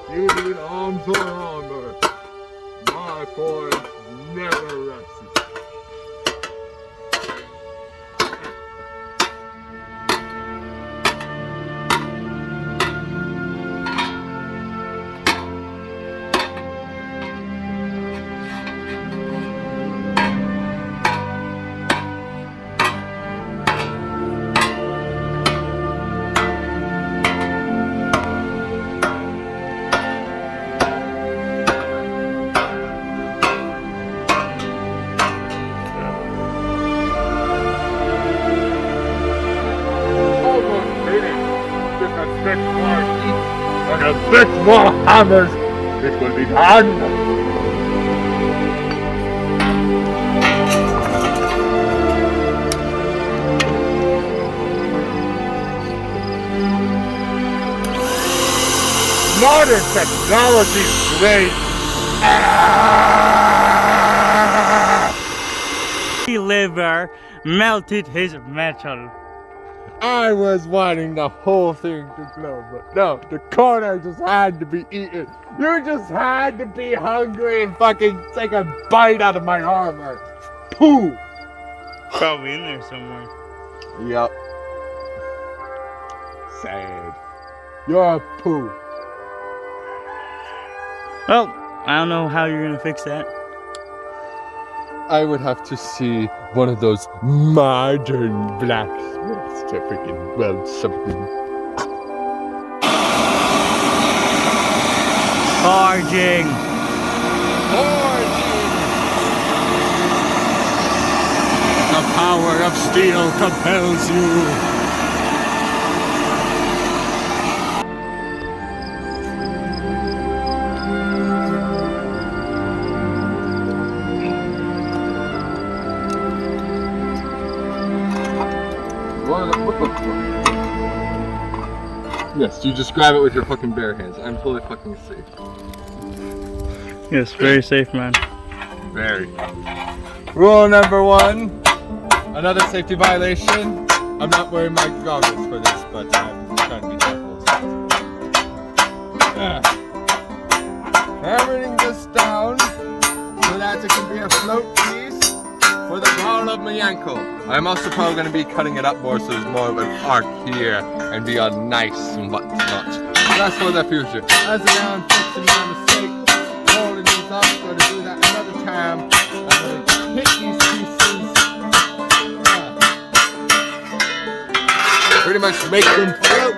You need arms or armor. My voice never rests. And 6 more hammers, it will be done. Modern technology is great. Liver melted his metal. I was wanting the whole thing to glow, but no, the corner just had to be eaten. You just had to be hungry and fucking take a bite out of my armor. Pooh! Probably in there somewhere. Yup. Sad. You're a poo. Well, I don't know how you're gonna fix that. I would have to see one of those modern blacksmiths to freaking weld something. Charging! The power of steel compels you. Yes, you just grab it with your fucking bare hands. I'm totally fucking safe. Yes, very safe, man. Very. Rule number 1. Another safety violation. I'm not wearing my goggles for this, but I'm trying to be careful. Hammering this down so that it can be a float piece for the ball of my ankle. I'm also probably going to be cutting it up more so there's more of an arc here and be all nice and whatnot. That's for the future. As of now, I'm fixing my mistake. Holding these up. I'm going to do that another time. I'm going to hit these pieces. Pretty much make them float.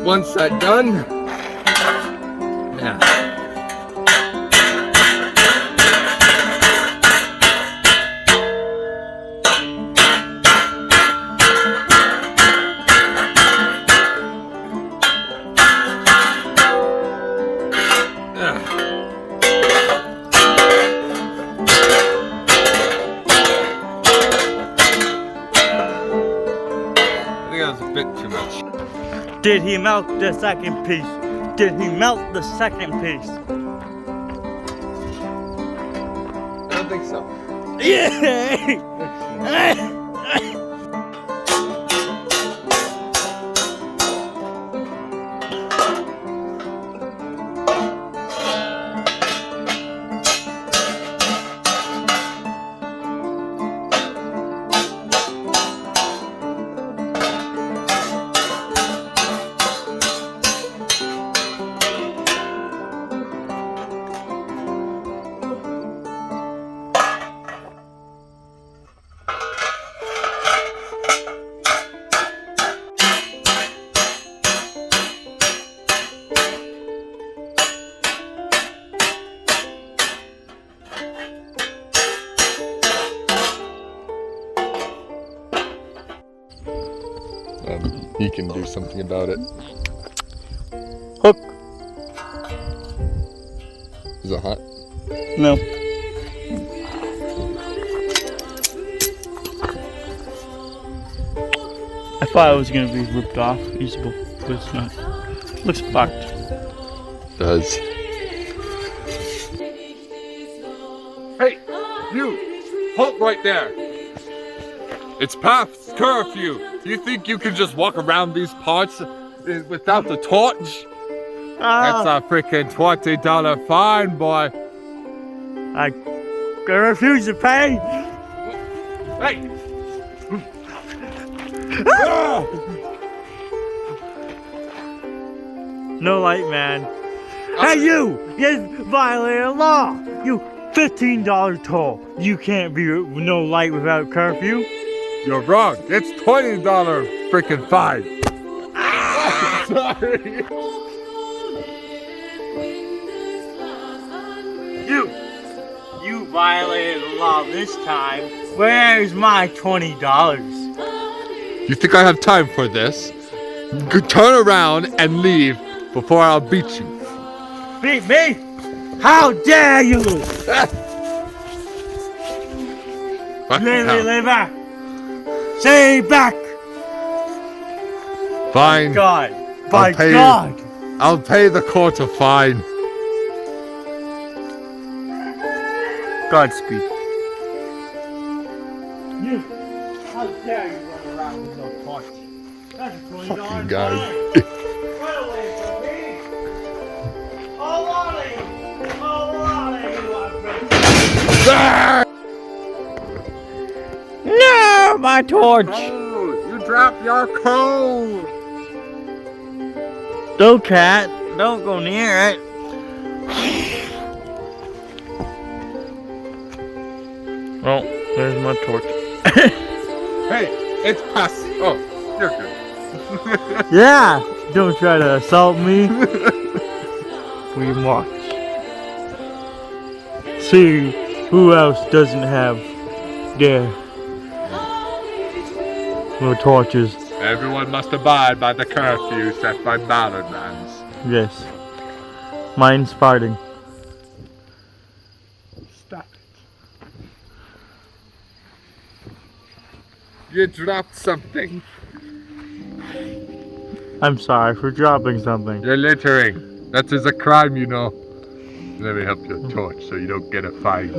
Once that's done, yeah. I think that was a bit too much. Did he melt the second piece? Did he melt the second piece? I don't think so. Yeah! He can do something about it. Hook. Is it hot? No. I thought it was gonna be ripped off, usable, but it's not. Looks fucked. Does. You, halt right there. It's past curfew. You think you can just walk around these parts without the torch? That's a freaking $20 fine, boy. I refuse to pay. Hey! No light, man. Hey, you violated the law. You $15 toll. You can't be no light without curfew. You're wrong. It's $20 freaking fine. Sorry. You violated the law this time. Where's my $20? You think I have time for this? Turn around and leave before I'll beat you. Beat me? How dare you! Lay back. Say back. Fine. God. By pay God. I'll pay the court a fine. Godspeed. You. How dare you run around with no torch? That's a $20 Fucking guys. fine. Run away from me. Oh, Lolly. Oh, Lolly, you are crazy. No, my torch. Oh, you dropped your coal. No, cat. Don't go near it. Oh, there's my torch. Hey, it's past. Oh, you're good. Yeah, don't try to assault me. We march. See who else doesn't have their torches. Everyone must abide by the curfew set by Mallrad. Yes. Mine's farting. Stop it. You dropped something. I'm sorry for dropping something. You're littering. That is a crime, you know. Let me help your torch so you don't get a fine.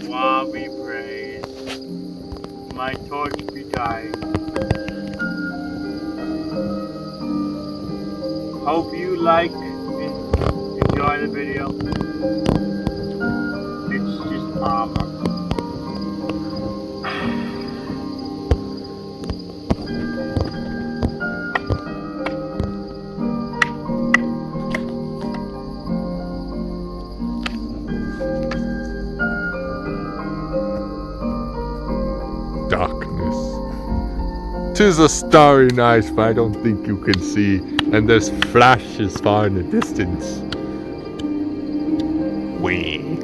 Waaaaaaa be praised. My torch be dying. Hope you like and enjoy the video. It's just armor. Darkness. 'Tis a starry night, but I don't think you can see, and there's flashes far in the distance. Whee!